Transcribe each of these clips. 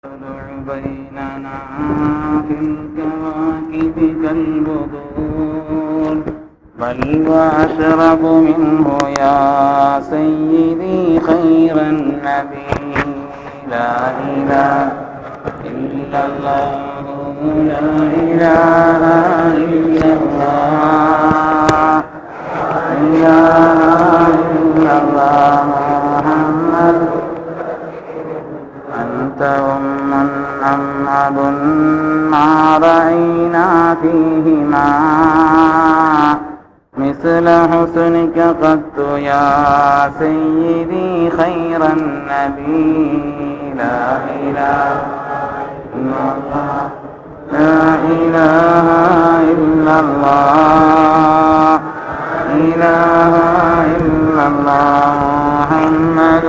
بيننا في الكواكب كالبدور بل وأشرف منه يا سيدي خير النبي لا إله إلا الله لا إله إلا الله لا إله إلا الله محمد أنت أم أب ما رأينا فيهما مثل حسنك قط يا سيدي خير النبي لا إله إلا الله لا إله إلا الله إله إلا الله محمد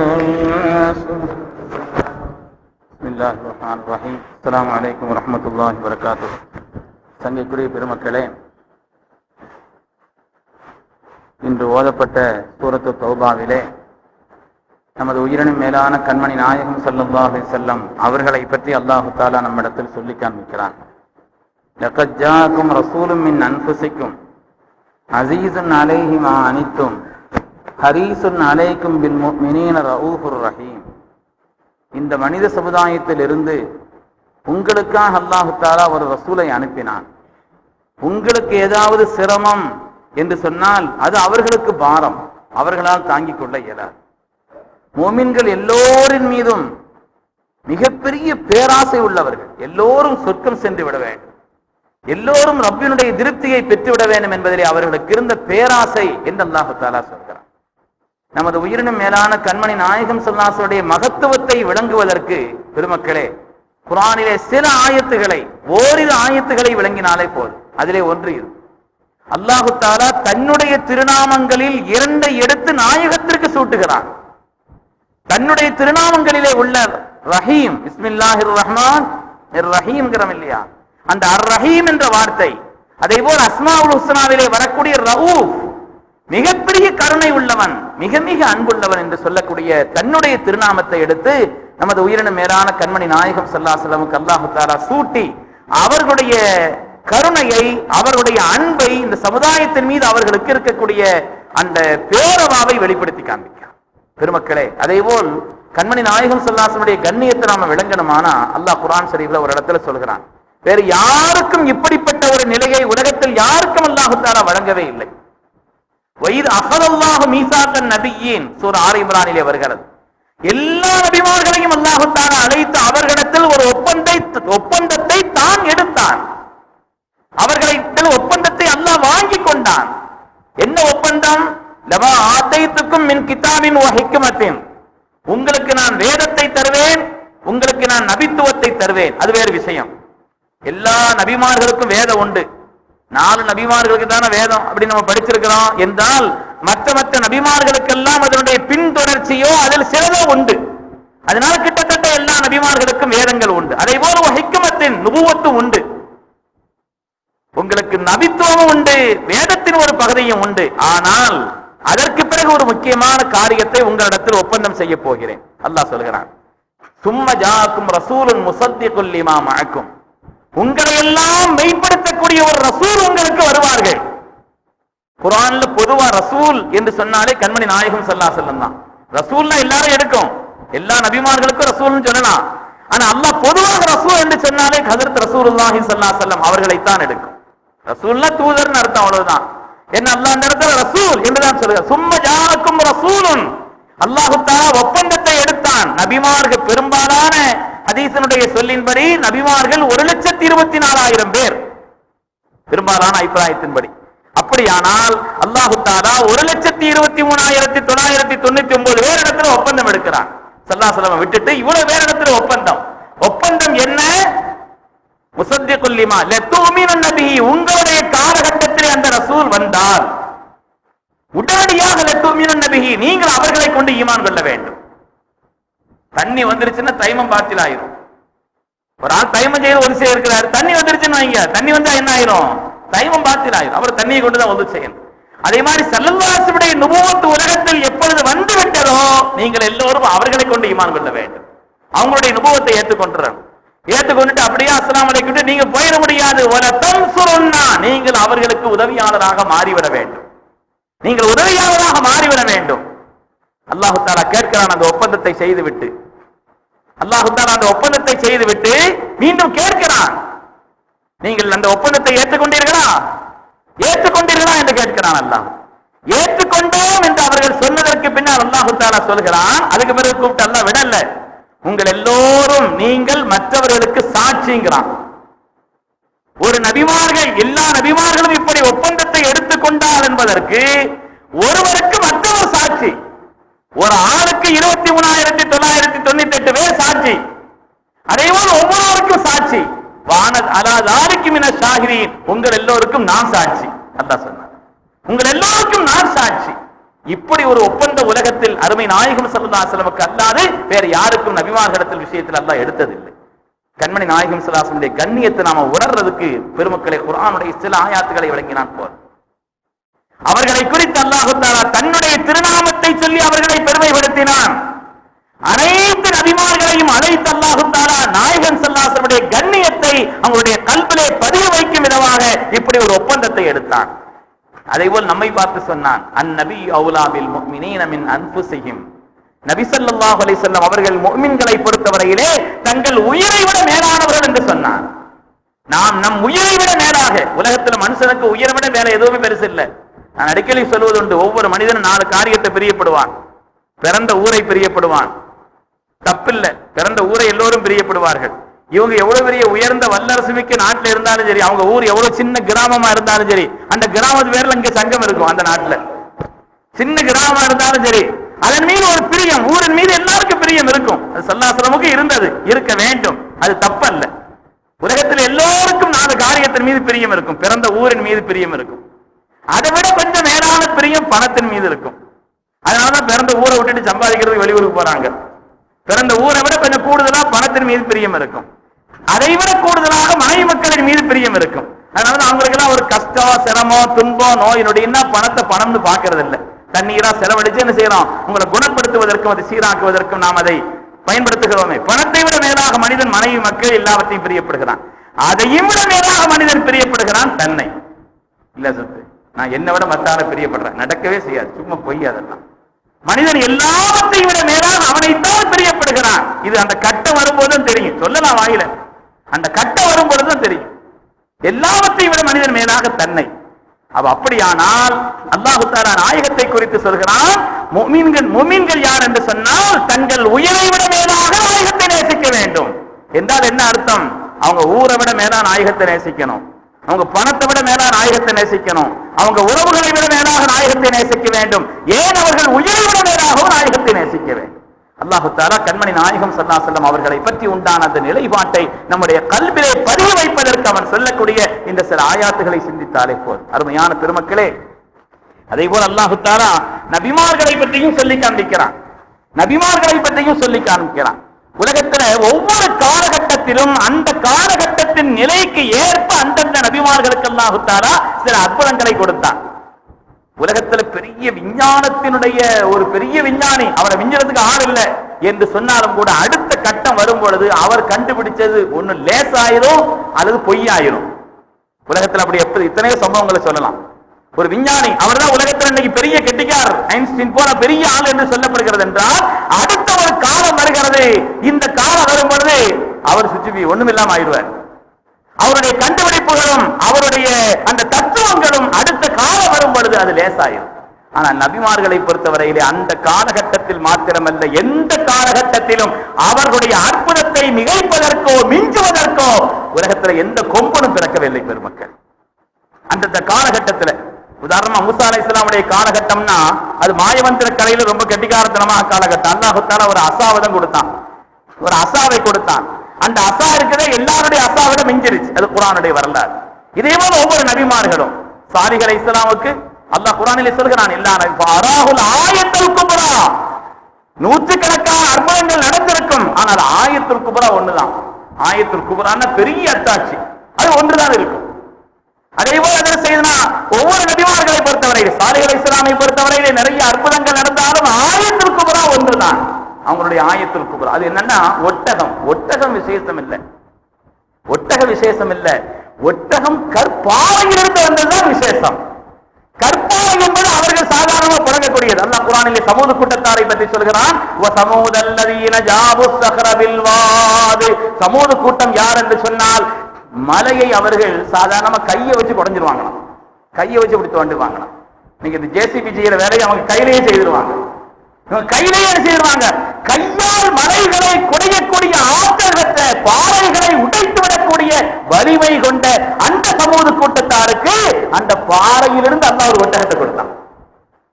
رسول பிஸ்மில்லாஹிர்ரஹ்மானிர்ரஹீம். அஸ்ஸலாமு அலைக்கும் வரஹ்மத்துல்லாஹி வபரகாத்துஹு. சங்கைக்குரிய பெருமக்களே, இன்று ஓதப்பட்ட சூரத்து தௌபாவிலே நமது உயிரினும் மேலான கண்மணி நாயகம் ஸல்லல்லாஹு அலைஹி வஸல்லம் அவர்களை பற்றி அல்லாஹ் தஆலா நம்மிடத்தில் சொல்லி காண்பிக்கிறான். லகத் ஜாஅக்கும் ரசூலும் மின் அன்ஃபுசிக்கும் அஸீஸுன் அலைஹி மா அனித்தும் ஹரீஸுன் அலைக்கும் பில் முஃமினீன ரഊஃபுர் ரஹீம். இந்த மனித சமுதாயத்தில் இருந்து உங்களுக்காக அல்லாஹ் தஆலா ஒரு ரசூலை அனுப்பினான். உங்களுக்கு ஏதாவது சிரமம் என்று சொன்னால் அது அவர்களுக்கு பாரம், அவர்களால் தாங்கிக் கொள்ள இயலாது. மோமின்கள் எல்லோரின் மீதும் மிகப்பெரிய பேராசை உள்ளவர்கள். எல்லோரும் சொர்க்கம் சென்று விட வேண்டும், எல்லோரும் ரப்பினுடைய திருப்தியை பெற்றுவிட வேண்டும் என்பதிலே அவர்களுக்கு இருந்த பேராசை என்று அல்லாஹ் தஆலா சொல்கிறார். நமது உயிரினும் மேலான கண்மணி நாயகம் ஸல்லல்லாஹு அலைஹி வஸல்லம் மகத்துவத்தை விளங்குவதற்கு பெருமக்களே, குர்ஆனிலே சில ஆயத்துகளை, ஓரிரு ஆயத்துகளை விளங்கினாலே போதும். அதிலே ஒன்று இது. அல்லாஹ் தஆலா தன்னுடைய திருநாமங்களில் இரண்டை எடுத்து நாயகத்திற்கு சூட்டுகிறான். தன்னுடைய திருநாமங்களிலே உள்ள ரஹீம், பிஸ்மில்லாஹிர் ரஹ்மான் ரஹீம் இல்லையா, அந்த அர் ரஹீம் என்ற வார்த்தை, அதே போல் அஸ்மாஉல் ஹுஸ்னாவிலே வரக்கூடிய ரഊஃப், மிகப்பெரிய கருணை உள்ளவன், மிக மிக அன்புள்ளவன் என்று சொல்லக்கூடிய தன்னுடைய திருநாமத்தை எடுத்து நமது உயிரினும் மேலான கண்மணி நாயகம் ஸல்லல்லாஹு அலைஹி வஸல்லம் அல்லாஹ் தஆலா சூட்டி அவர்களுடைய கருணையை, அவர்களுடைய அன்பை, இந்த சமுதாயத்தின் மீது அவர்களுக்கு இருக்கக்கூடிய அந்த பேரவாவை வெளிப்படுத்தி காண்பிக்கிறார். பெருமக்களே, அதே போல் கண்மணி நாயகம் ஸல்லல்லாஹு அலைஹி வஸல்லம் கண்ணியத்தை நாம விளங்கணுமானா அல்லாஹ் குர்ஆன் ஷரீஃப்ல ஒரு இடத்துல சொல்கிறான், வேறு யாருக்கும் இப்படிப்பட்ட ஒரு நிலையை உலகத்தில் யாருக்கும் அல்லாஹ் தஆலா வழங்கவே இல்லை. வயிது அஹதல்லாஹு மீசாக்கன் நபியீன் சூரா ஆல் இம்ரானிலே வருகிறது. எல்லா நபிமார்களையும் அல்லாஹ் தஆலா அழைத்து அவர்களிடத்தில் ஒரு ஒப்பந்தத்தை தான் எடுத்தான். அவர்களிடத்தில் ஒப்பந்தத்தை அல்லாஹ் வாங்கி கொண்டான். என்ன ஒப்பந்தம்? லமா ஆதைத்துக்கும் மின் கிதாபின் வ ஹிக்மத்தின், உங்களுக்கு நான் வேதத்தை தருவேன், உங்களுக்கு நான் நபித்துவத்தை தருவேன். அது வேறு விஷயம். எல்லா நபிமார்களுக்கும் வேதம் உண்டு. 4 நபிமார்களுக்கு தானே வேதம் அப்படி நம்ம படிச்சிருக்கிறோம் என்றால், மற்ற நபிமார்களுக்கெல்லாம் அதனுடைய பின்தொடர்ச்சியோ அதில் சிலதோ உண்டு. அதனால கிட்டத்தட்ட எல்லா நபிமார்களுக்கும் வேதங்கள் உண்டு. அதே போல ஹிக்மத்தின் நுபுவத்தும் உண்டு. உங்களுக்கு நபித்துவமும் உண்டு, வேதத்தின் ஒரு பகுதியும் உண்டு. ஆனால் அதற்கு பிறகு ஒரு முக்கியமான காரியத்தை உங்களிடத்தில் ஒப்பந்தம் செய்ய போகிறேன். அல்லாஹ் சொல்கிறான், சும்ம ஜாஅக்கும் ரசூலுன் முஸத்திகுல் லிமா மஅக்கும், உங்களை எல்லாம் மெய்ப்படுத்தக்கூடிய ஒரு ரசூல் உங்களுக்கு வருவார்கள். குர்ஆன்ல பொதுவா ரசூல் என்று சொன்னாலே கண்மணி நாயகம் ஸல்லல்லாஹு அலைஹி வஸல்லம் தான். ரசூல்னா எல்லாரும் எடுக்கும், எல்லா நபிமார்களுக்கும் ரசூல்னு சொல்லலாம். ஆனா அல்லாஹ் பொதுவாக ரசூல் என்று சொன்னாலே ஹஜ்ரத் ரசூலுல்லாஹி ஸல்லல்லாஹு அலைஹி வஸல்லம் அவர்களைத்தான் எடுக்கும். ரசூல்னா தூதர்னு அர்த்தம், அவ்வளவுதான். என்ன அல்லாஹ் அந்த இடத்துல ரசூல் என்றுதான் சொல்கிறார். சும்ம ஜாஅக்கும் ரசூலுன், அல்லாஹ் தஆலா ஒப்பந்தத்தை எடுத்தான். நபிமார்கள் பெரும்பாலான ஹதீஸினுடைய சொல்லின்படி நபிமார்கள் 1,24,000 பேர், பெரும்பாலான அபிப்பிராயத்தின்படி. அப்படியானால் அல்லாஹ் தஆலா 1,23,999 பேர் இடத்துல ஒப்பந்தம் எடுக்கிறான். ஸல்லல்லாஹு அலைஹி வஸல்லம் விட்டுட்டு இவ்வளவு பேர் இடத்துல ஒப்பந்தம் என்ன? முஸத்திகுல் லிமா லதுமினன் நபிஹி, உங்களுடைய காலகட்டத்தில் அந்த ரசூல் வந்தால் உடனடியாக லதுமினன் நபிஹி, நீங்கள் அவர்களை கொண்டு ஈமான் கொள்ள வேண்டும். தண்ணி வந்துருச்சுன்னா தைமம் பாத்தில் ஆயிரும். ஒரு ஆள் தைமம் செய்து ஒரு செய்ய இருக்கிறார், தண்ணி வந்துருச்சுன்னு வைங்க, தண்ணி வந்தா என்ன ஆயிரும்? தைமம் பாத்தில் ஆயிரும். அவர் தண்ணியை கொண்டுதான் ஒது செய்யணும். அதே மாதிரி ஸல்லல்லாஹு அலைஹி வஸல்லம் நுபுவத் உலகத்தில் எப்பொழுது வந்து விட்டதோ நீங்கள் எல்லோரும் அவர்களை கொண்டு ஈமான் கொள்ள வேண்டும். அவங்களுடைய நுபுவத்தை ஏற்றுக்கொண்டுறாங்க. ஏற்றுக்கொண்டுட்டு அப்படியே அஸ்ஸலாமு அலைக்கும் நீங்க போயிட முடியாது. வல தன்சுருன்னா, நீங்கள் அவர்களுக்கு உதவியாளராக மாறிவிட வேண்டும். நீங்கள் உதவியாளராக மாறிவிட வேண்டும். அல்லாஹ் தஆலா கேட்கிறான் அந்த ஒப்பந்தத்தை செய்துவிட்டு. அல்லாஹ் தஆலா அந்த ஒப்பந்தத்தை செய்துவிட்டு மீண்டும் கேட்கிறான், நீங்கள் அந்த ஒப்பந்தத்தை ஏற்றுக்கொண்டீர்களா ஏற்றுக்கொண்டீர்களா என்று கேட்கிறான். அல்லாஹ் ஏற்றுக்கொண்டோம் என்று அவர்கள் சொன்னதற்கு பின்னால் அல்லாஹ் தஆலா சொல்கிறான், அதுக்கு பிறகு கூப்பிட்டு அல்லாஹ் விடல, உங்கள் எல்லோரும் நீங்கள் மற்றவர்களுக்கு சாட்சிங்கிறான். ஒரு நபிமார்கள், எல்லா நபிமார்களும் இப்படி ஒப்பந்தத்தை எடுத்துக்கொண்டார் என்பதற்கு ஒருவருக்கு மற்றவர் சாட்சி. ஒரு ஆளுக்கு 23,998 பேர் சாட்சி. அதேபோல் ஒவ்வொருவருக்கும் சாட்சி. உங்கள் எல்லோருக்கும் நான் சாட்சி. அல்லாஹ் சொன்னார், உங்கள் எல்லோருக்கும் நான் சாட்சி. இப்படி ஒரு ஒப்பந்த உலகத்தில் அருமை நாயகம் ஸல்லல்லாஹு அலைஹி வஸல்லம் அல்லாது வேற யாருக்கும் நபிமார்களிடத்தில் விஷயத்தில் அல்லாஹ் எடுத்ததில்லை. கண்மணி நாயகம் ஸல்லல்லாஹு அலைஹி வஸல்லம் கண்ணியத்தை நாம உணர்றதுக்கு பெருமக்களை குர்ஆனுடைய சில ஆயாத்துகளை விளங்கினான் போல். அவர்களை குறித்து அல்லாஹ் தஆலா தன்னுடைய திருநாமத்தை சொல்லி அவர்களை பெருமைப்படுத்தினான். அனைத்து நபிமார்களையும் அழைத்து அல்லாஹ் தஆலா நாயகம் ஸல்லல்லாஹு அலைஹி வஸல்லம் கண்ணியத்தை அவங்களுடைய கல்விலே பதிய வைக்கும் விதமாக இப்படி ஒரு ஒப்பந்தத்தை எடுத்தான். அதேபோல் நம்மை பார்த்து சொன்னான், அந்நபி அவுலா பில் முஃமினீன மின் அன்ஃபுஸிஹிம். நபி ஸல்லல்லாஹு அலைஹி வஸல்லம் அவர்கள் முஃமின்களை பொறுத்தவரையிலே தங்கள் உயிரை விட மேலானவர்கள் என்று சொன்னான். நாம் நம் உயிரை விட மேலாக, உலகத்துல மனுஷனுக்கு உயிரை விட வேற எதுவுமே பெருசு இல்லை. நான் அடிக்கடி சொல்வதுண்டு, ஒவ்வொரு மனிதனும் 4 காரியத்தை பிரியப்படுவான். பிறந்த ஊரை பிரியப்படுவான், தப்பில்லை, பிறந்த ஊரை எல்லோரும் பிரியப்படுவார்கள். இவங்க எவ்வளவு பெரிய உயர்ந்த வல்லரசு மிக்க நாட்டில் இருந்தாலும் சரி, அவங்க ஊர் எவ்வளவு சின்ன கிராமமா இருந்தாலும் சரி, அந்த கிராமத்து பேர்ல இங்க சங்கம் இருக்கும். அந்த நாட்டுல சின்ன கிராமமா இருந்தாலும் சரி, அதன் மீது ஒரு பிரியம், ஊரின் மீது எல்லாருக்கும் பிரியம் இருக்கும். அது ஸல்லல்லாஹு அலைஹி வஸல்லம் இருந்தது, இருக்க வேண்டும், அது தப்பல்ல. உலகத்தில் எல்லோருக்கும் 4 காரியத்தின் மீது பிரியம் இருக்கும். பிறந்த ஊரின் மீது பிரியம் இருக்கும். அதை விட கொஞ்சம் மேலான பிரியம் பணத்தின் மீது இருக்கும். அதனாலதான் பிறந்த ஊரை விட்டுட்டு சம்பாதிக்கிறது வெளியூருக்கு போறாங்க. பிறந்த ஊரை விட கொஞ்சம் கூடுதலா பணத்தின் மீது பிரியம் இருக்கும். அதை விட கூடுதலாக மனைவி மக்களின் மீது பிரியம் இருக்கும். அதனால அவங்களுக்கு எல்லாம் ஒரு கஷ்டம், சிரமம், துன்பம், நோய் நொடின்னா பணத்தை பணம்னு பாக்குறது இல்லை. தண்ணீரா செலவழிச்சு என்ன செய்யறோம், உங்களை குணப்படுத்துவதற்கும் அதை சீராக்குவதற்கும் நாம் அதை பயன்படுத்துகிறோமே. பணத்தை விட மேலாக மனிதன் மனைவி மக்கள் எல்லாவற்றையும் பிரியப்படுகிறான். அதையும் விட மேலாக மனிதன் பிரியப்படுகிறான் தன்னை. இல்ல சத்து, நான் என்னை விட மத்தான பிரியப்படுறேன், நடக்கவே செய்யாது, சும்மா பொய். அதெல்லாம் மனிதன் எல்லாவற்றையும் விட மேலாக அவனைத்தான் பிரியப்படுகிறான். இது அந்த கட்டம் வரும்போதும் தெரியும், சொல்லலாம் வாயில, அந்த கட்டம் வரும்பொழுதும் தெரியும். எல்லாவற்றையும் விட மனிதன் மேலாக தன்னை. அப்படியானால் அல்லாஹ் தஆலா நாயகத்தை குறித்து சொல்கிறான், முஃமின்கள் யார் என்று சொன்னால் தங்கள் உயிரை விட மேலாக நாயகத்தை நேசிக்க வேண்டும் என்றால் என்ன அர்த்தம்? அவங்க ஊரை விட மேலா நாயகத்தை நேசிக்கணும், அவங்க பணத்தை விட மேலா நாயகத்தை நேசிக்கணும், அவங்க உறவுகளை விட மேலாக நாயகத்தை நேசிக்க வேண்டும். ஏன் அவர்கள் உயிரை விட மேலாகவும் நாயகத்தை நேசிக்க வேண்டும். அல்லாஹ் தஆலா கண்மணி நாயகம் ஸல்லல்லாஹு அலைஹி வஸல்லம் அவர்களை பற்றி உண்டான அந்த நிலைப்பாட்டை நம்முடைய கல்விலே பதிய வைப்பதற்கு அவன் சொல்லக்கூடிய இந்த சில ஆயாத்துகளை சிந்தித்தாலே போதும். அருமையான பெருமக்களே, அதே போல அல்லாஹ் தஆலா நபிமார்களை பற்றியும் சொல்லி காண்பிக்கிறான். நபிமார்களை பற்றியும் சொல்லி காண்பிக்கிறான். உலகத்துல ஒவ்வொரு காலகட்டத்திலும் அந்த காலகட்டத்தின் நிலைக்கு ஏற்ப அந்தந்த நபிமார்களுக்கு அல்லாஹ் தஆலா சில அற்புதங்களை கொடுத்தான். உலகத்துல பெரிய விஞ்ஞானத்தினுடைய ஒரு பெரிய விஞ்ஞானி, அவரை விஞ்ஞானத்துக்கு ஆள் இல்லை என்று சொன்னாலும் கூட அடுத்த கட்டம் வரும் பொழுது அவர் கண்டுபிடிச்சது ஒண்ணு லேசாயிரும் அல்லது பொய்யாயிரும். உலகத்துல அப்படி எப்படி இத்தனையோ சம்பவங்களை சொல்லலாம். ஒரு விஞ்ஞானி, அவர் தான் உலகத்தில் இன்னைக்கு பெரிய கெட்டிக்கார், ஐன்ஸ்டீன் போல பெரிய ஆள் என்று சொல்லப்படுகிறது என்றால், அடுத்த ஒரு காலம் வருகிறது. இந்த காலம் வரும் பொழுது அவர் சுற்றி ஒண்ணுமில்லாம ஆயிடுவார். அவருடைய கண்டுபிடிப்புகளும் அவருடைய அந்த தத்துவங்களும் அடுத்த காலம் வரும் பொழுது அது லேசாயிரும். ஆனால் நபிமார்களை பொறுத்தவரையிலே அந்த காலகட்டத்தில் மாத்திரமல்ல, எந்த காலகட்டத்திலும் அவர்களுடைய அற்புதத்தை மிகைப்பதற்கோ மிஞ்சுவதற்கோ உலகத்தில் எந்த கொம்பனும் பிறக்கவில்லை. பெருமக்கள், அந்த காலகட்டத்தில் உதாரணமா மூசா அலைஹிஸ்ஸலாமுடைய காலகட்டம்னா அது மாயமந்திர கலையில ரொம்ப கெட்டிக்காரத்தனமான காலகட்டம். அல்லாஹ் தஆலா ஒரு அசாவதம் கொடுத்தான், ஒரு அசாவை கொடுத்தான். அந்த அசா இருக்கிறதே எல்லாருடைய அசாவிட மிஞ்சிருச்சு. அது குர்ஆனுடைய வரலாறு. இதே போல ஒவ்வொரு நபிமார்களும், சாலிஹ் அலைஹிஸ்ஸலாமுக்கு அல்லாஹ் குர்ஆனிலே சொல்கிறான், இல்லா நபிஃபராஹுல் ஆயத்துல் குப்ரா, நூற்றுக்கணக்கான அற்புதங்கள் நடந்திருக்கும், ஆனால் ஆயத்துல் குப்ரா ஒண்ணுதான். ஆயத்துல் குப்ரான்னா பெரிய அத்தாட்சி, அது ஒன்றுதான் இருக்கும். அதே போல என்ன செய்யணும்னா, ஒவ்வொரு நபிமார்களை பொறுத்தவரையில், சாலிஹ் அலைஹிஸ்ஸலாமை பொறுத்தவரையிலே நிறைய அற்புதங்கள் நடந்தாலும் ஆயத்துல் குப்ரா ஒன்றுதான். அவங்களுடைய ஆயத்துல் குப்ரா. அது என்னன்னா ஒட்டகம். ஒட்டகம் விசேஷம் இல்லை, ஒட்டக விசேஷம் இல்லை, ஒட்டகம் கற்பாறையிலிருந்து வந்ததுதான் விசேஷம். கற்பாறை என்பது அவர்கள் சாதாரணமாக பழகக்கூடியது. அல்லாஹ் குர்ஆனிலே சமூக கூட்டத்தாரை பற்றி சொல்கிறான். சமூக கூட்டம் யார் என்று சொன்னால், மலையை அவர்கள் சாதாரணமா கையை வச்சு குடைஞ்சிருவாங்களாம், கையை வச்சு இப்படி தோண்டுவாங்களாம். நீங்க இந்த ஜேசிபி செய்யற வேலையை அவங்க கையிலேயே செய்திருவாங்க, கையிலேயே செய்வாங்க. கையால் மலைகளை குடையக்கூடிய ஆற்றல் பெற்ற, பாறைகளை உடைத்து விடக்கூடிய வலிமை கொண்ட அந்த சமூக கூட்டத்தாருக்கு அந்த பாறையிலிருந்து அல்லாஹ் ஒரு ஒட்டகத்தை கொடுத்தான்.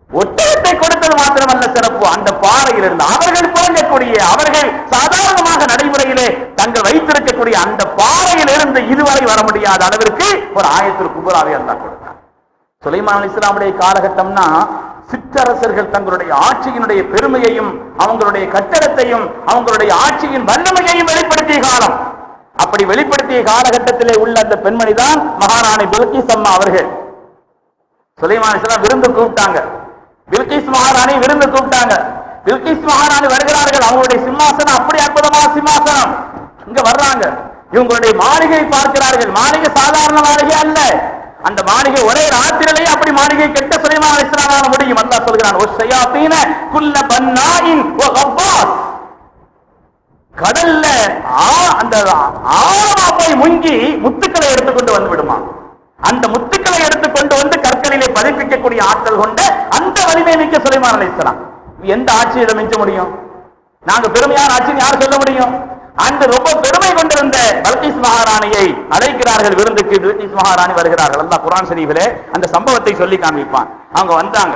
ஒட்டகத்தை கொடுத்தது மாத்திரமல்ல சிறப்பு, அந்த பாறையிலிருந்து அவர்கள் புழங்கக்கூடிய, அவர்கள் சாதாரணமாக நடைமுறையிலே தங்கள் வைத்திருக்கக்கூடிய அந்த பாறையிலிருந்து இதுவரை வர முடியாத அளவிற்கு ஒரு ஆயத்துல் குப்ராவை அல்லாஹ் கொடுத்தான். சுலைமான் அலைஹிஸ்ஸலாமுடைய காலகட்டம்னா சிற்றரசர்கள் தங்களுடைய ஆட்சியினுடைய பெருமையையும் அவங்களுடைய கட்டடத்தையும் அவங்களுடைய ஆட்சியின் வல்லமையையும் வெளிப்படுத்திய காலம். அப்படி வெளிப்படுத்திய காலகட்டத்திலே உள்ள அந்த பெண்மணி தான் மகாராணி பில்கிஸ் அம்மா அவர்கள். சுலைமான் அலைஹிஸ்ஸலாம் விருந்து கூப்பிட்டாங்க, பில்கிஸ் மகாராணி விருந்து கூப்பிட்டாங்க. பில்கிஸ் மகாராணி வருகிறார்கள், அவங்களுடைய சிம்மாசனம் அப்படி அற்புதமான சிம்மாசனம். இங்க வர்றாங்க, இவங்களுடைய மாளிகை பார்க்கிறார்கள். மாளிகை சாதாரண மாளிகை அல்ல, அந்த மாளிகை ஒரே ராத்திரிலேயே அப்படி மாளிகை கட்ட சுலைமான் அலைஹிஸ்ஸலாம் முடியும். அல்லாஹ் சொல்கிறான், வஸ்ஸயாத்தீன குல்ல பன்னாஇன் வ கப்பாஸ். கடல்ல அந்த ஆழமா போய் முங்கி முத்துக்களை எடுத்துக்கொண்டு வந்து விடுமா, அந்த முத்துக்களை எடுத்துக்கொண்டு வந்து கற்களிலே பதிப்பிக்கக்கூடிய ஆற்றல் கொண்ட அந்த வலிமை மிக்க சுலைமான் அலைஹிஸ்ஸலாம். எந்த ஆட்சியில மிஞ்ச முடியும்? நாங்க பெருமையான ஆட்சின்னு யார் சொல்ல முடியும்? அந்த ரொம்ப பெருமை கொண்டிருந்த பல்கிஸ் மகாராணியை அழைக்கிறார்கள் விருந்துக்கு. பில்கிஸ் மகாராணி வருகிறார்கள். அல்லாஹ் குர்ஆன் ஷரீஃபிலே அந்த சம்பவத்தை சொல்லி காண்பிப்பான். அவங்க வந்தாங்க,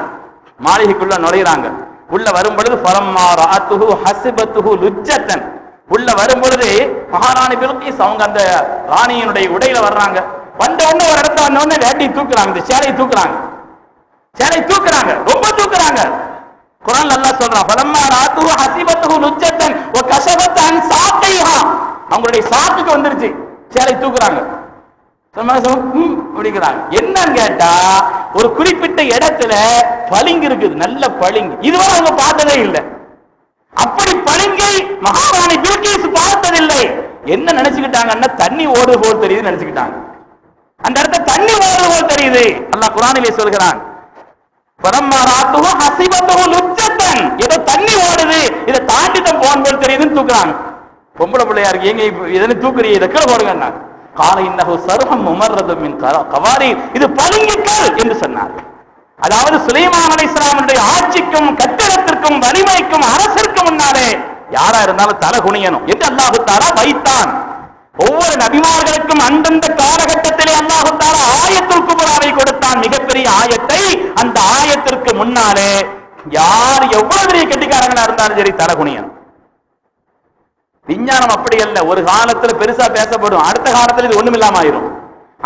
மாளிகைக்குள்ள நுழையிறாங்க. உள்ள வரும் பொழுது ஃபலம்மா ரஅத்துஹு ஹஸிபத்துஹு லுஜ்ஜத்தன். உள்ள வரும் பொழுது மகாராணி பில்கிஸ் அவங்க அந்த ராணியினுடைய உடையில வர்றாங்க. வந்த உடனே ஒரு இடத்துல வந்த உடனே வேட்டி தூக்குறாங்க, இந்த சேலையை தூக்குறாங்க, சேலையை தூக்குறாங்க, ரொம்ப தூக்குறாங்க. குர்ஆன் அல்லாஹ் சொல்றான், ஃபலம்மா ரஅத்துஹு ஹஸிபத்துஹு லுஜ்ஜத்தன் வ கஷஃபத் அன் சாக்கைஹா. அவங்களுடைய சாக்குக்கு வந்துருச்சு, சேலை தூக்குறாங்க, அப்படிங்கிறாங்க. என்னன்னு கேட்டா, ஒரு குறிப்பிட்ட இடத்துல பளிங்கு இருக்குது, நல்ல பளிங்கு, இதுவரை அவங்க பார்த்ததே இல்லை. அப்படி பளிங்கை மகாராணி பில்கிஸ் பார்த்ததில்லை. என்ன நினைச்சுக்கிட்டாங்கன்னா, தண்ணி ஓடுது போல் தெரியுது நினைச்சுக்கிட்டாங்க. அந்த இடத்துல தண்ணி ஓடுது போல் தெரியுது. அல்லாஹ் குர்ஆனிலே சொல்கிறான், ஏதோ தண்ணி ஓடுது, இதை தாண்டி தான் போன் தெரியுதுன்னு தூக்குறாங்க. பொம்பளை பிள்ளையா இருக்கு, எங்க இதனை தூக்குறீங்க, இதை கீழே போடுங்க. கால இன்னஹு சர்ஹம் முமர்ரதும் மின் கவாரி, இது பளிங்குக்கல் என்று சொன்னார். அதாவது சுலைமான் அலைஹிஸ்ஸலாமுடைய ஆட்சிக்கும் கட்டிடத்திற்கும் வலிமைக்கும் அரசிற்கும் முன்னாலே யாரா இருந்தாலும் தலை குனியணும் என்று அல்லாஹ் தஆலா வைத்தான். ஒவ்வொரு நபிமார்களுக்கும் அந்தந்த காலகட்டத்திலே அல்லாஹ் தஆலா ஆயத்துல் குப்ராவை கொடுத்தான், மிகப்பெரிய ஆயத்தை. அந்த ஆயத்திற்கு முன்னாலே யார் எவ்வளவு பெரிய கெட்டிக்காரங்களா இருந்தாலும் சரி தலை குனியணும். விஞ்ஞானம் அப்படி அல்ல, ஒரு காலத்துல பெருசா பேசப்படும், அடுத்த காலத்துல இது ஒண்ணுமில்லாம ஆயிரும்,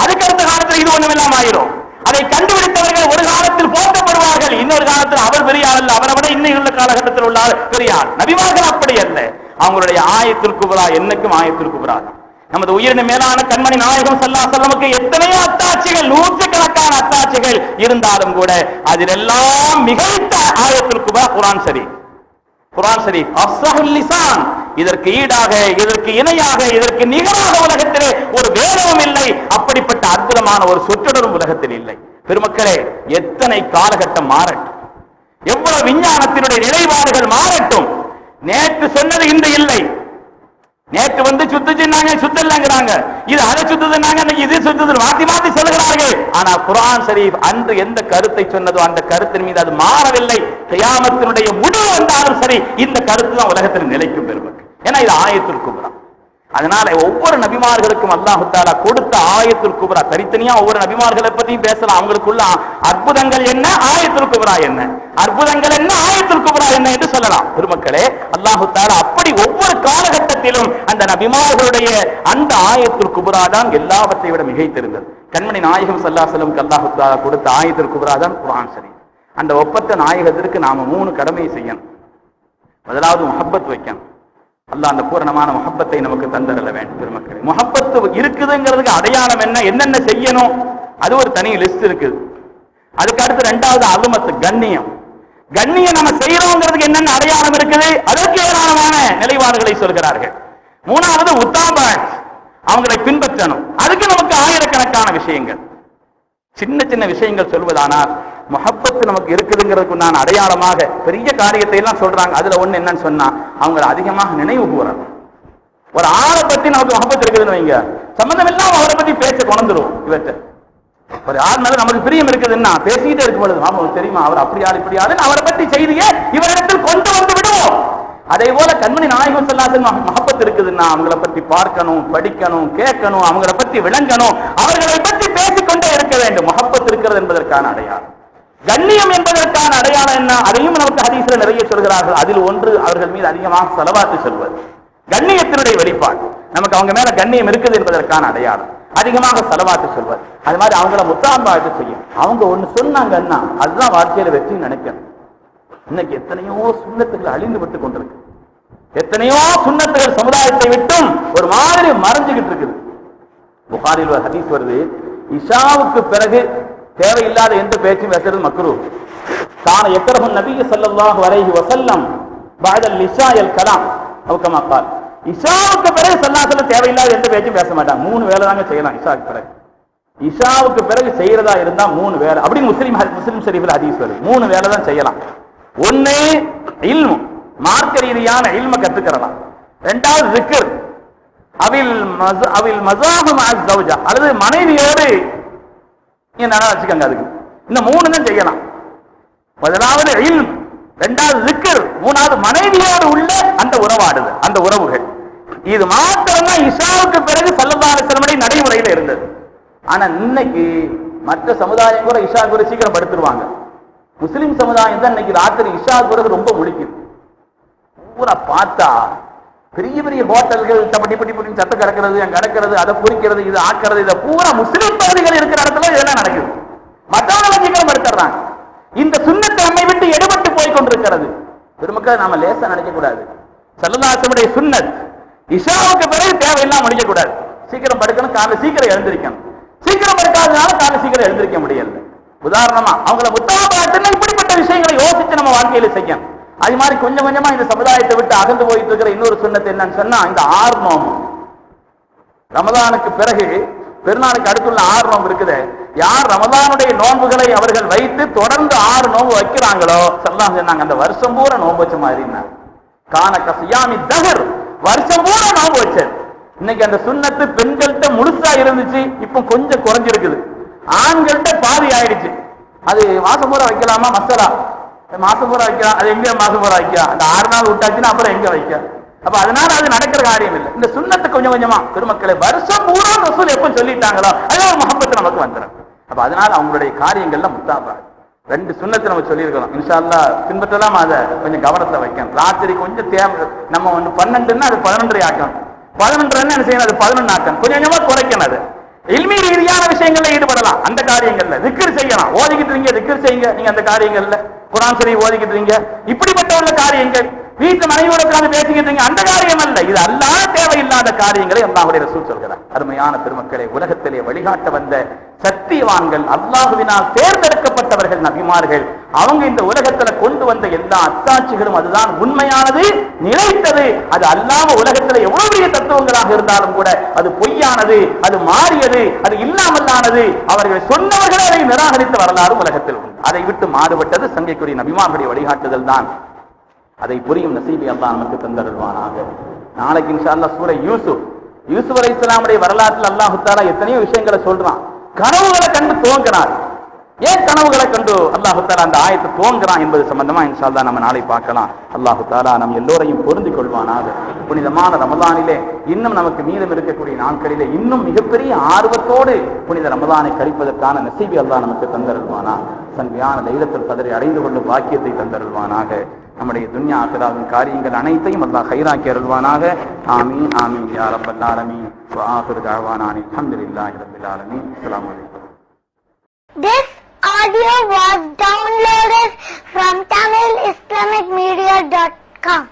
அதுக்கு அடுத்த காலத்துல இது ஒண்ணுமில்லாம ஆயிரும். அதை கண்டுபிடித்தவர்கள் ஒரு காலத்தில் போற்றப்படுவார்கள், இன்னொரு காலத்தில் அவர் பெரிய ஆள் அல்ல, அவரை விட இன்னும் உள்ள காலகட்டத்தில் உள்ள பெரிய ஆள். நபிமார்கள் அப்படி அல்ல, அவங்களுடைய ஆயத்துல் குப்ரா என்னைக்கும் ஆயத்துல் குப்ரா. நமது உயிரின மேலான கண்மணி நாயகம் ஸல்லல்லாஹு அலைஹி வஸல்லமுக்கு எத்தனையோ அத்தாட்சிகள், நூற்றுக்கணக்கான அத்தாட்சிகள் இருந்தாலும் கூட அதிலெல்லாம் மிகைத்த ஆயத்துல் குப்ரா குர்ஆன் ஷரீஃப். குர்ஆன் ஷரீஃப் அஃஸஹுல் லிசான், இதற்கு ஈடாக, இதற்கு இணையாக, இதற்கு நிகராக உலகத்திலே ஒரு வேதமும் இல்லை. அப்படிப்பட்ட அற்புதமான ஒரு சொற்றொடரும் உலகத்தில் இல்லை. பெருமக்களே, எத்தனை காலகட்டம் மாறட்டும், எவ்வளவு விஞ்ஞானத்தினுடைய நிலைப்பாடுகள் மாறட்டும், நேற்று சொன்னது இன்று இல்லை. நேற்று வந்து சுத்துச்சுன்னாங்க, சுத்தலங்கிறாங்க, இது அதை சுத்துதுன்னாங்க, இது சுத்துது, மாத்தி மாத்தி சொல்லுகிறார்கள். ஆனா குர்ஆன் ஷரீஃப் அன்று எந்த கருத்தை சொன்னதோ அந்த கருத்தின் மீது அது மாறவில்லை. கியாமத்தினுடைய முடிவு வந்தாலும் சரி இந்த கருத்து தான் உலகத்தில் நிலைக்கும் பெருமக்கள். ஏன்னா இது ஆயத்துல் குப்ரா. அதனால ஒவ்வொரு நபிமார்களுக்கும் அல்லாஹ் தஆலா கொடுத்த ஆயத்துல் குப்ரா தனித்தனியா ஒவ்வொரு நபிமார்களை பத்தியும் பேசலாம். அவங்களுக்குள்ள அற்புதங்கள் என்ன, ஆயத்துல் குப்ரா என்ன, அற்புதங்கள் என்ன, ஆயத்துல் குப்ரா என்ன என்று சொல்லலாம். பெருமக்களே, அல்லாஹ் தஆலா அப்படி ஒவ்வொரு காலகட்டத்திலும் அந்த நபிமார்களுடைய அந்த ஆயத்துல் குப்ரா தான் எல்லாவற்றை விட மிகைத்திருந்தது. கண்மணி நாயகம் ஸல்லல்லாஹு அலைஹி வஸல்லம் அல்லாஹ் தஆலா கொடுத்த ஆயத்துல் குப்ரா தான் குர்ஆன் ஷரீஃப். அந்த ஒப்பற்ற நாயகத்திற்கு நாம 3 கடமையை செய்யணும். முதலாவது முஹப்பத் வைக்கணும். அல்லாஹ் அந்த பூரணமான முஹப்பத்தை நமக்கு தந்தரல வேண்டும். பெருமக்களே, முஹப்பத்து இருக்குதுங்கிறதுக்கு அடையாளம் என்ன, என்னென்ன செய்யணும், அது ஒரு தனி லிஸ்ட் இருக்குது. அதுக்கு அடுத்து 2வது அலுமத்து, கண்ணியம். கண்ணியம் நம்ம செய்யறோங்கிறதுக்கு என்னென்ன அடையாளம் இருக்குது, அதற்கு ஏராளமான நிலைப்பாடுகளை சொல்கிறார்கள். மூணாவது உத்தாபாத், அவங்களை பின்பற்றணும். அதுக்கு நமக்கு ஆயிரக்கணக்கான விஷயங்கள், சின்ன சின்ன விஷயங்கள் சொல்வதானால் முஹப்பத் நமக்கு இருக்குதுங்கிறதுக்கு நான் அடையாளமாக பெரிய காரியத்தை எல்லாம் சொல்றாங்க. அதுல ஒண்ணு என்னன்னு சொன்னா, அவங்களை அதிகமாக நினைவு கூறணும். ஒரு ஆளை பத்தி நமக்கு முஹப்பத் இருக்குதுன்னு வைங்க, சம்பந்தம் இல்லாம அவரை பத்தி பேச கொண்டுருவோம். இவற்றை ஒரு ஆள் மேல நமக்கு பிரியம் இருக்குதுன்னா பேசிக்கிட்டே இருக்கும் பொழுது, அவங்களுக்கு தெரியுமா அவர் அப்படி ஆள் இப்படி ஆளுன்னு அவரை பத்தி செய்தியை இவரிடத்தில் கொண்டு வந்து விடுவோம். அதே போல கண்மணி நாயகம் ஸல்லல்லாஹு அலைஹி வஸல்லம் முஹப்பத் இருக்குதுன்னா அவங்களை பத்தி பார்க்கணும், படிக்கணும், கேட்கணும், அவங்களை பத்தி விளங்கணும், அவர்களை பத்தி பேசிக்கொண்டே இருக்க வேண்டும். முஹப்பத் இருக்கிறது என்பதற்கான அடையாளம். கண்ணியம் என்பதற்கான அடையாளம் என்ன, அதையும் நமக்கு ஹதீஸ்ல நிறைய சொல்கிறார்கள். அதில் ஒன்று அவர்கள் மீது அதிகமாக ஸலவாத்து சொல்வது, கண்ணியத்தினுடைய வெளிப்பாடு. நமக்கு அவங்க மேல கண்ணியம் இருக்குது என்பதற்கான அடையாளம், அதிகமாக ஸலவாத்து சொல்வது. அது மாதிரி அவங்கள முத்தாபாத்து செய்யும். அவங்க ஒண்ணு சொன்னாங்கன்னா அதுதான் வாழ்க்கையில வெற்றி நினைக்கணும். இன்னைக்கு எத்தனையோ சுன்னத்துகள் அழிந்து விட்டு கொண்டிருக்கு, எத்தனையோ சுன்னத்துகள் சமுதாயத்தை விட்டும் ஒரு மாதிரி மறைஞ்சுகிட்டு இருக்குது. புகாரில் ஒரு ஹதீஸ் வருது, இஷாவுக்கு பிறகு தேவையில்லாத எந்த பேச்சும் பேசுறது மக்ரூஹ். கான யக்ரஹு நபி ஸல்லல்லாஹு அலைஹி வஸல்லம் பஅதல் இஷாஇல் கலாம் அவ் கமா கால். இஷாவுக்கு பிறகு ஸல்லல்லாஹு அலைஹி வஸல்லம் தேவையில்லாத எந்த பேச்சும் பேச மாட்டாங்க. 3 வேளை தாங்க செய்யலாம் இஷாவுக்கு பிறகு. இஷாவுக்கு பிறகு செய்யறதா இருந்தா 3 வேளை, அப்படின்னு முஸ்லிம் ஷரீஃப்ல ஹதீஸ் வருது. 3 வேளை தான் செய்யலாம். ஒண்ணு இல்மு, மார்க்க ரீதியான இல்ம கத்துக்கிறலாம். ரெண்டாவது zikr, அவில் மஸாஹு மஅ ஸௌஜா, அல்லது மனைவியோடு என்ன வச்சுக்கங்க. அதுக்கு இந்த 3 தான் செய்யலாம். முதலாவது இல்ம், இரண்டாவது zikr, மூணாவது மனைவியோடு உள்ள அந்த உறவாடுது, அந்த உறவுகள். இது மாத்திரம் தான் இஷாவுக்கு பிறகு ஸல்லல்லாஹு அலைஹி வஸல்லம் நடைமுறையில் இருந்தது. ஆனா இன்னைக்கு மற்ற சமுதாயம் கூட இஷா கூட சீக்கிரம் படுத்துருவாங்க. முஸ்லிம் சமுதாயம் தான் இன்னைக்கு ராத்திரி இஷா பிறகு ரொம்ப முழிக்குது. பூரா பார்த்தா பெரிய பெரிய ஹோட்டல்கள் பட்டி பட்டி பட்டி சத்த கிடக்கிறது, அங்க கிடக்கிறது, அதை குறிக்கிறது, இது ஆக்கிறது, இதை பூரா முஸ்லிம் பகுதிகள் இருக்கிற இடத்துல இதெல்லாம் நடக்குது. மற்றவங்களை சீக்கிரம் படுத்துறாங்க. இந்த சுன்னத்தை நம்மை விட்டு எடுபட்டு போய் கொண்டிருக்கிறது. பெருமக்கள் நாம லேசா நினைக்க கூடாது. ஸல்லல்லாஹு அலைஹி வஸல்லம் சுன்னத் இஷாவுக்கு பிறகு தேவையில்லாம முடிக்க கூடாது. சீக்கிரம் படுக்கணும், காலை சீக்கிரம் எழுந்திருக்கணும். சீக்கிரம் படுக்காதனால காலை சீக்கிரம் எழுந்திருக்க முடியல. உதாரணமா அவங்களை முத்தாபாத்துன்னா இப்படிப்பட்ட விஷயங்களை யோசிச்சு நம்ம வாழ்க்கையில செய்யணும். அது மாதிரி கொஞ்சம் கொஞ்சமா இந்த சமுதாயத்தை விட்டு அகன்று போயிட்டு இருக்கிற இன்னொரு சுன்னத்து என்னன்னு சொன்னா, இந்த 6 நோம்பு. ரமதானுக்கு பிறகு பெருநாளுக்கு அடுத்துள்ள 6 நோம்பு இருக்குது. யார் ரமதானுடைய நோன்புகளை அவர்கள் வைத்து தொடர்ந்து 6 நோம்பு வைக்கிறாங்களோ ஸல்லல்லாஹு சொன்னாங்க, அந்த வருஷம் பூரா நோம்பு வச்ச மாதிரி. கான கஸியாமி தஹர், வருஷம் பூரா நோம்பு வச்சது. இன்னைக்கு அந்த சுன்னத்து பெண்கள்கிட்ட முழுசா இருந்துச்சு, இப்ப கொஞ்சம் குறைஞ்சிருக்குது. ஆண்கள்கிட்ட பாதி ஆயிடுச்சு. அது மாசம் பூரா வைக்கலாமா, மசாலா மாசம் பூரா வைக்கலாம், அது எங்க மாசம் பூரா வைக்க, அந்த 6 நாள் விட்டாச்சுன்னா அப்புறம் எங்க வைக்க. அப்ப அதனால அது நடக்கிற காரியம் இல்லை. இந்த சுன்னத்தை கொஞ்சம் கொஞ்சமா பெருமக்களை வருஷம் பூரா ரசூல் எப்ப சொல்லிட்டாங்களோ அது ஒரு முஹப்பத் நமக்கு வந்துடும். அப்ப அதனால அவங்களுடைய காரியங்கள்ல முத்தாபா 2 சுன்னத்தை நம்ம சொல்லியிருக்கிறோம். இன்ஷா அல்லாஹ் பின்பற்றலாம். அதை கொஞ்சம் கவனத்தை வைக்கணும். ராத்திரி கொஞ்சம் தேவை, நம்ம 12ன்னா அது 11 ஆக்கணும், 11 என்ன செய்யணும், அது 11 ஆக்கணும். கொஞ்சம் கொஞ்சமா குறைக்கணும். அது இல்மி ரீதியான விஷயங்கள்ல ஈடுபடலாம். அந்த காரியங்கள்ல zikr செய்யலாம். ஓதிக்கிட்டு இருக்கீங்க zikr செய்யுங்க. நீங்க அந்த காரியங்கள்ல குர்ஆன் ஷரீஃப் ஓதிக்கிட்டு இருக்கீங்க, இப்படிப்பட்ட உள்ள காரியங்கள். வீட்டு மனைவியோட உட்கார்ந்து பேசிக்கிட்டு இருக்கீங்க, அந்த காரியம் அல்ல. இது அல்லாஹ் தேவையில்லாத காரியங்களை அல்லாஹ்வுடைய ரசூல் சொல்கிறார். அருமையான பெருமக்களே, உலகத்திலே வழிகாட்ட வந்த சத்தியவான்கள், அல்லாஹ்வினால் தேர்ந்தெடுக்கப்பட்டவர்கள், நபிமார்கள், அவங்க இந்த உலகத்துல கொண்டு வந்த எல்லா அத்தாட்சிகளும் அதுதான் உண்மையானது, நிலைத்தது. அது அல்லாம உலகத்துல எவ்வளவு பெரிய தத்துவங்களாக இருந்தாலும் கூட அது பொய்யானது, அது மாறியது, அது இல்லாமல்லானது. அவர்கள் சொன்னவர்கள் அதை நிராகரித்த வரலாறு உலகத்தில் உண்டு. அதை விட்டு மாறுபட்டது சங்கைக்குரிய நபிமார்களுடைய வழிகாட்டுதல் தான். அதை புரியும் நசீபை அல்லாஹ் நமக்கு தந்தருள்வானாக. நாளைக்கு இன்ஷா அல்லாஹ் சூரா யூசுப் அலைஹிஸ்ஸலாமுடைய வரலாற்றில் அல்லாஹ் தஆலா எத்தனையோ விஷயங்களை சொல்றான். கனவுகளை கண்டு துவங்குறார். ஏன் கனவுகளை கண்டு அல்லாஹ் தஆலா அந்த ஆயத்தை துவங்குறான் என்பது சம்பந்தமா இன்ஷா அல்லாஹ் நம்ம நாளை பார்க்கலாம். அல்லாஹ் தஆலா நம் எல்லோரையும் பொருந்திக் கொள்வானாக. புனிதமான ரமலானிலே இன்னும் நமக்கு மீதம் இருக்கக்கூடிய நாட்களிலே இன்னும் மிகப்பெரிய ஆர்வத்தோடு புனித ரமலானை கழிப்பதற்கான நசீபை அல்லாஹ் நமக்கு தந்தருள்வானா. சங்கையான லைலத்துல் கத்ரை அடைந்து கொள்ளும் பாக்கியத்தை தந்தருள்வானாக. நம்முடைய துன்யா ஆகிராவின் காரியங்கள் அனைத்தையும் அல்லாஹ் கைராக்கி அருள்வானாக. ஆமீன் ஆமீன் யா ரப்பல் ஆலமீன். வ ஆகிரு தஅவானா அல்ஹம்துலில்லாஹி ரப்பில் ஆலமீன். அஸ்ஸலாமு அலைக்கும். This audio was downloaded from tamilbayan.com.